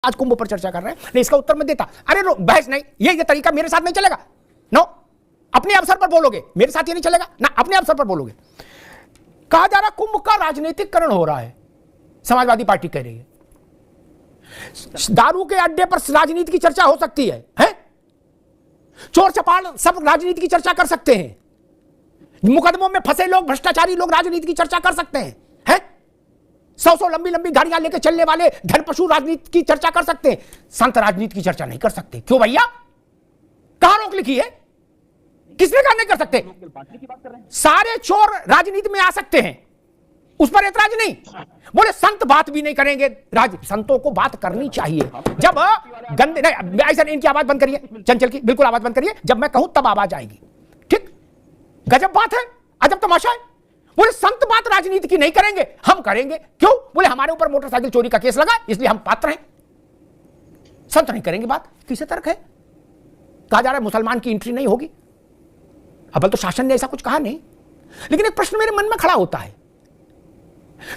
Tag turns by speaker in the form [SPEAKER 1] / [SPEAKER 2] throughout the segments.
[SPEAKER 1] आज कुंभ पर चर्चा कर रहे हैं, नहीं इसका उत्तर मैं देता। अरे बहस नहीं, ये तरीका मेरे साथ नहीं चलेगा। नो, अपने अवसर पर बोलोगे, मेरे साथ ये नहीं चलेगा ना, अपने अवसर पर बोलोगे। कहा जा रहा कुंभ का राजनीतिकरण हो रहा है, समाजवादी पार्टी कह रही है। दारू के अड्डे पर राजनीति की चर्चा हो सकती है, हैं? चोर चपाल सब राजनीति की चर्चा कर सकते हैं, मुकदमों में फंसे लोग, भ्रष्टाचारी लोग राजनीति की चर्चा कर सकते हैं, हैं? 100 लंबी लंबी गाड़ियां लेके चलने वाले धनपशु राजनीति की चर्चा कर सकते हैं, संत राजनीति की चर्चा नहीं कर सकते। क्यों भैया? कहां रोक लिखी है? किसने कहा नहीं कर सकते? सारे चोर राजनीति में आ सकते हैं, उस पर ऐतराज नहीं। बोले संत बात भी नहीं करेंगे, संतों को बात करनी चाहिए। जब गंदे नहीं, ऐसा इनकी आवाज बंद करिए, चंचल की बिल्कुल आवाज बंद करिए, जब मैं कहूं तब आवाज आएगी। ठीक, गजब बात है, अजब तमाशा है। बोले संत बात राजनीति की नहीं करेंगे, हम करेंगे। क्यों? बोले हमारे ऊपर मोटरसाइकिल चोरी का केस लगा, इसलिए हम पात्र हैं। संत नहीं करेंगे बात, किसे तर्क है? कहा जा रहा है मुसलमान की एंट्री नहीं होगी। अब तो शासन ने ऐसा कुछ कहा नहीं, लेकिन एक प्रश्न मेरे मन में खड़ा होता है।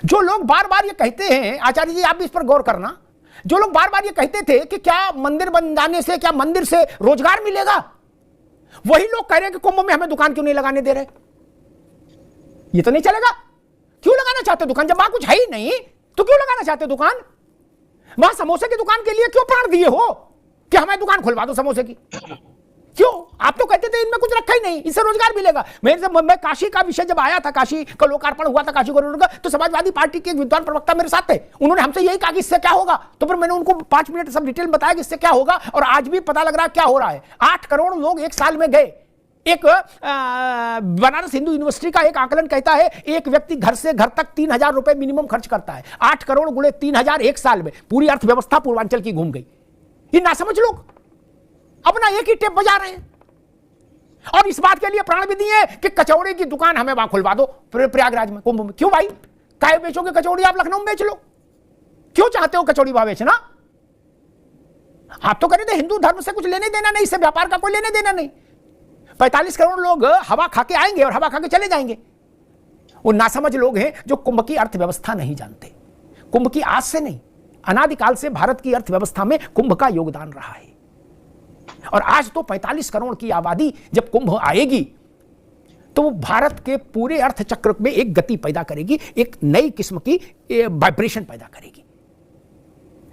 [SPEAKER 1] जो लोग बार बार ये कहते हैं, आचार्य जी आप भी इस पर गौर करना, जो लोग बार बार ये कहते थे कि क्या मंदिर बन जाने से, क्या मंदिर से रोजगार मिलेगा, वही लोग कह रहे हैं कि कुंभ में हमें दुकान क्यों नहीं लगाने दे रहे। ये तो नहीं चलेगा। क्यों लगाना चाहते दुकान? जब वहां कुछ है ही नहीं तो क्यों लगाना चाहते दुकान? वहां समोसे की दुकान के लिए क्यों प्राण दिए हो कि हमें दुकान खुलवा दो समोसे की? क्यों? आप तो कहते थे इनमें कुछ रखा ही नहीं, इससे रोजगार मिलेगा। मैं काशी का विषय जब आया था, काशी का लोकार्पण हुआ था काशी कॉरिडोर का, तो समाजवादी पार्टी के एक विद्वान प्रवक्ता मेरे साथ थे, उन्होंने हमसे यही कहा कि इससे क्या होगा। तो फिर मैंने उनको 5 मिनट सब डिटेल बताया कि इससे क्या होगा, और आज भी पता लग रहा है क्या हो रहा है। 8 करोड़ लोग एक साल में गए। एक बनारस हिंदू यूनिवर्सिटी का एक आकलन कहता है एक व्यक्ति घर से घर तक 3000 रुपए मिनिमम खर्च करता है। 8 करोड़ गुणे 3000 एक साल में पूरी अर्थव्यवस्था पूर्वांचल की घूम गई। ये ना समझ लोग अपना एक ही टेप बजा रहे हैं, और इस बात के लिए प्राण भी दिए कि कचौड़ी की दुकान हमें वहां खुलवा दो प्रयागराज में, कुंभ में। क्यों भाई? काय बेचोगे कचौड़ी? आप लखनऊ में बेच लो। क्यों चाहते हो कचौड़ी वहां बेचना? आप तो कह रहे थे हिंदू धर्म से कुछ लेने देना नहीं, इससे व्यापार का कोई लेने देना नहीं। 45 करोड़ लोग हवा खा के आएंगे और हवा खा के चले जाएंगे। वो नासमझ लोग हैं जो कुंभ की अर्थव्यवस्था नहीं जानते। कुंभ की आज से नहीं, अनादिकाल से भारत की अर्थव्यवस्था में कुंभ का योगदान रहा है। और आज तो 45 करोड़ की आबादी जब कुंभ आएगी तो वो भारत के पूरे अर्थचक्र में एक गति पैदा करेगी, एक नई किस्म की वाइब्रेशन पैदा करेगी।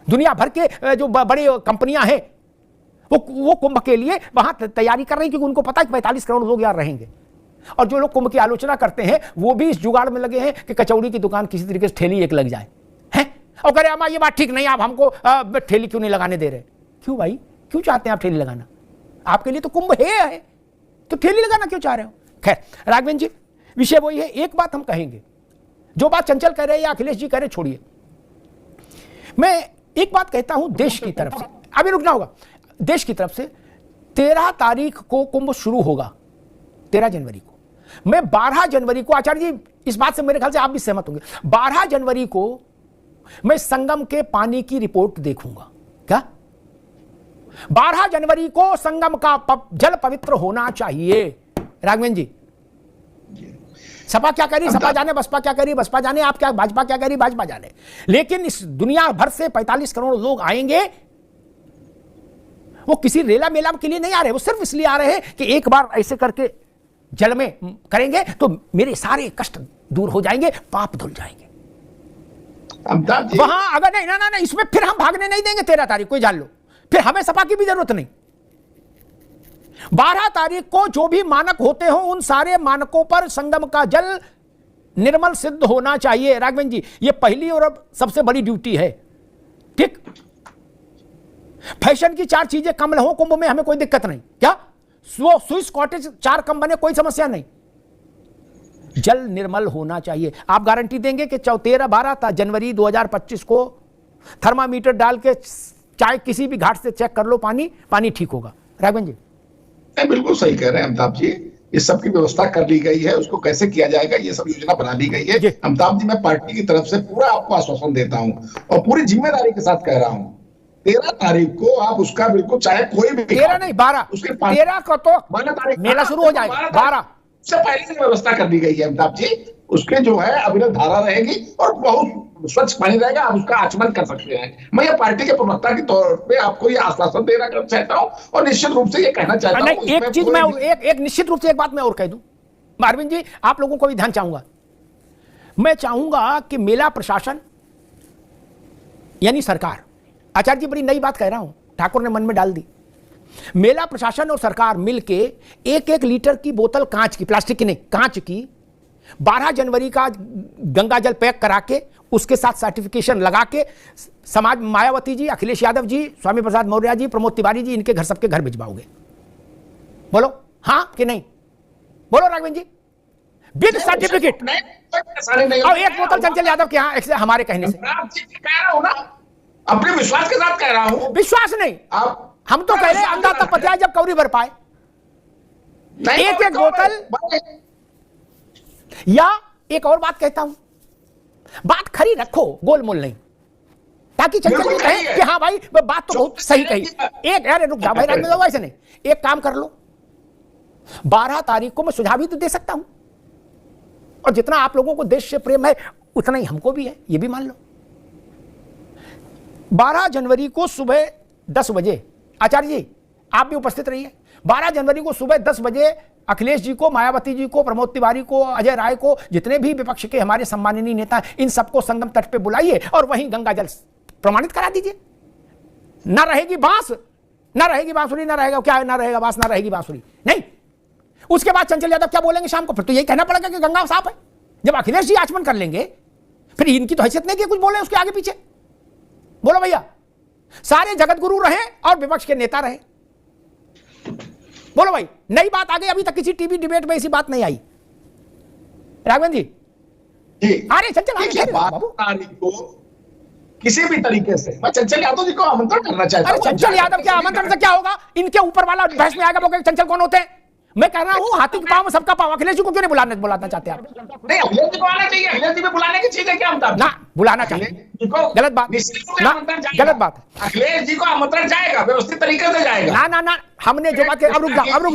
[SPEAKER 1] दुनिया भर के जो बड़े कंपनियां हैं वो कुंभ के लिए वहां तैयारी कर रही हैं, क्योंकि उनको पता है कि 45 करोड़ लोग यहां रहेंगे। और जो लोग कुंभ की आलोचना करते हैं वो भी इस जुगाड़ में लगे हैं कि कचौड़ी की दुकान किसी तरीके से ठेली एक लग जाए, हैं? और कह रहे अम्मा ये बात ठीक नहीं, आप हमको ठेली क्यों नहीं लगाने दे रहे? क्यों भाई? क्यों चाहते हैं आप ठेली लगाना? आपके लिए तो कुंभ है, तो ठेली लगाना क्यों चाह रहे हो? खैर राघवेंद्र जी, विषय वही है। एक बात हम कहेंगे, जो बात चंचल कह रहे हैं या अखिलेश जी कह रहे, छोड़िए। मैं एक बात कहता हूं देश की तरफ से, अभी रुकना होगा। देश की तरफ से 13 तारीख को कुंभ शुरू होगा, 13 जनवरी को। मैं 12 जनवरी को, आचार्य जी इस बात से मेरे ख्याल से आप भी सहमत होंगे, 12 जनवरी को मैं संगम के पानी की रिपोर्ट देखूंगा। क्या? 12 जनवरी को संगम का जल पवित्र होना चाहिए। राघवेंद्र जी, सपा क्या कह रही, सपा जाने, बसपा क्या कह रही, बसपा जाने, आप क्या, भाजपा क्या कह रही, भाजपा जाने। लेकिन इस दुनिया भर से 45 करोड़ लोग आएंगे। वो किसी रेला मेला के लिए नहीं आ रहे, वो सिर्फ इसलिए आ रहे हैं कि एक बार ऐसे करके जल में करेंगे तो मेरे सारे कष्ट दूर हो जाएंगे, पाप धुल जाएंगे। वहां अगर नहीं ना ना, ना इसमें फिर हम भागने नहीं देंगे। 13 तारीख को जान लो, फिर हमें सपा की भी जरूरत नहीं। 12 तारीख को जो भी मानक होते हो उन सारे मानकों पर संगम का जल निर्मल सिद्ध होना चाहिए। राघवेंद्र जी, ये पहली और अब सबसे बड़ी ड्यूटी है। ठीक, फैशन की 4 चीजें कम हो कुंभ में, हमें कोई दिक्कत नहीं। क्या? स्विस कॉटेज 4 कम बने, कोई समस्या नहीं। जल निर्मल होना चाहिए। आप गारंटी देंगे कि 13-12 जनवरी 2025 को थर्मामीटर डाल के चाहे किसी भी घाट से चेक कर लो, पानी ठीक होगा। राघवेंद्र जी,
[SPEAKER 2] बिल्कुल सही कह रहे हैं अमिताभ जी। इस सब की व्यवस्था कर ली गई है, उसको कैसे किया जाएगा ये सब योजना बना ली गई है। अमिताभ जी, मैं पार्टी की तरफ से पूरा आपको आश्वासन देता हूं और पूरी जिम्मेदारी के साथ कह रहा हूं, 13 तारीख को आप उसका बिल्कुल, चाहे कोई भी
[SPEAKER 1] 13 नहीं 12, उसके 13 को तो मेला शुरू हो जाएगा। 12
[SPEAKER 2] से पहले से व्यवस्था कर दी गई है अमिताभ जी, उसके जो है अविरत धारा रहेगी और बहुत स्वच्छ पानी रहेगा, आप उसका आचमन कर सकते हैं। मैं ये पार्टी के प्रवक्ता के तौर पे आपको ये आश्वासन देना चाहता हूं और निश्चित रूप से ये कहना चाहता हूं।
[SPEAKER 1] एक चीज मैं एक निश्चित रूप से एक बात मैं और कह दूं, अरविंद जी आप लोगों को भी ध्यान चाहूंगा, मैं चाहूंगा कि मेला प्रशासन यानी सरकार, आचार्य जी बड़ी नई बात कह रहा हूं, ठाकुर ने मन में डाल दी, मेला प्रशासन और सरकार मिलके 1-1 लीटर की बोतल कांच की, प्लास्टिक की नहीं कांच की, 12 जनवरी का गंगा जल पैक करा के उसके साथ सर्टिफिकेशन लगा के समाज मायावती जी, अखिलेश यादव जी, स्वामी प्रसाद मौर्य जी, प्रमोद तिवारी जी, इनके घर सबके घर भिजवाओगे? बोलो हां कि नहीं? बोलो राघवेंद्र जी, विद सर्टिफिकेट। और एक बोतल चंचल यादव के यहां हमारे कहने से
[SPEAKER 2] कह रहा हूं ना, अपने विश्वास के साथ कह रहा हूं।
[SPEAKER 1] विश्वास नहीं, आप हम तो कह रहे हैं अंधा तब पतिया जब कौड़ी भर पाए। एक एक बोतल, या एक और बात कहता हूं, बात खरी रखो, गोलमोल नहीं, ताकि चंचल जी कहे कि हाँ भाई बात तो बहुत सही कही। एक यार रुक जा भाई, वैसे नहीं, एक काम कर लो, 12 तारीख को मैं सुझाव भी तो दे सकता हूं, और जितना आप लोगों को देश से प्रेम है उतना ही हमको भी है, ये भी मान लो। 12 जनवरी को सुबह 10 बजे, आचार्य जी आप भी उपस्थित रहिए, 12 जनवरी को सुबह 10 बजे अखिलेश जी को, मायावती जी को, प्रमोद तिवारी को, अजय राय को, जितने भी विपक्ष के हमारे सम्माननीय नेता हैं, इन सबको संगम तट पे बुलाइए और वहीं गंगा जल प्रमाणित करा दीजिए। ना रहेगी बांस, ना रहेगी बांसुरी, ना रहेगा क्या, ना रहेगा बांस, ना रहेगी बांसुरी, नहीं। उसके बाद चंचल यादव क्या बोलेंगे शाम को? फिर तो यही कहना पड़ेगा कि गंगा साफ है। जब अखिलेश जी आचमन कर लेंगे, फिर इनकी तो हैसियत नहीं कि कुछ बोले उसके आगे पीछे। बोलो भैया, सारे जगत गुरु रहे और विपक्ष के नेता रहे। बोलो भाई, नई बात आ गई, अभी तक किसी टीवी डिबेट में ऐसी बात नहीं आई। राघवेंद्र जी, अरे चंचल बाबू
[SPEAKER 2] को किसी भी तरीके से मैं चंचल यादव जी को आमंत्रण करना चाहता हूं।
[SPEAKER 1] चंचल यादव के आमंत्रण से क्या होगा? इनके ऊपर वाला बहस में आएगा, बोलेंगे चंचल कौन होते हैं? मैं कह रहा हूं हाथी के पांव में सबका पांव। अखिलेश जी को क्यों नहीं बुलाना चाहते आप?
[SPEAKER 2] नहीं, अखिलेश जी को आना चाहिए, अखिलेश जी को बुलाने की चीज है क्या?
[SPEAKER 1] ना बुलाना चाहिए, गलत बात, गलत बात।
[SPEAKER 2] अखिलेश जी को आमंत्रण जाएगा, व्यवस्थित तरीके से जाएगा।
[SPEAKER 1] ना हमने जो बात, अब रुक